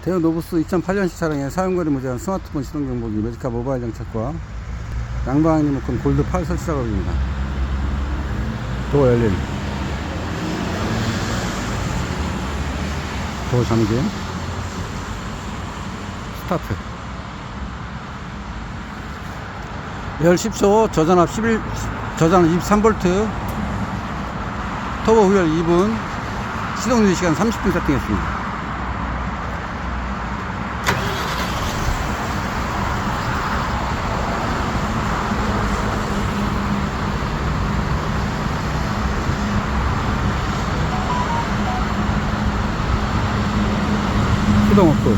대형 노브스 2008년식 차량의 사용거리 무제한 스마트폰 시동 경보기, 매지카 모바일 장착과 양방 리모컨 골드 8 설치 작업입니다. 도어 열림, 도어 잠김, 스타트, 열 10초, 저전압 23V, 터보 후열 2분, 시동 유지 시간 30분 세팅했습니다. 시동 오프.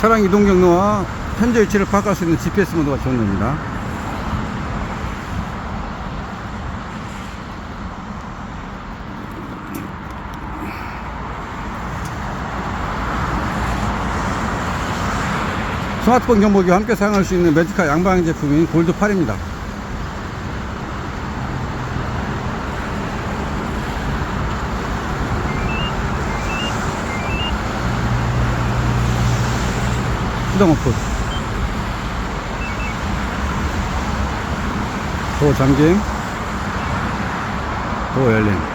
차량 이동 경로와 현재 위치를 파악할 수 있는 GPS 모드가 지원됩니다. 스마트폰 경보기와 함께 사용할 수 있는 매지카 양방향 제품인 골드 8입니다. 시동 오프, 도어 잠김, 도어 열림.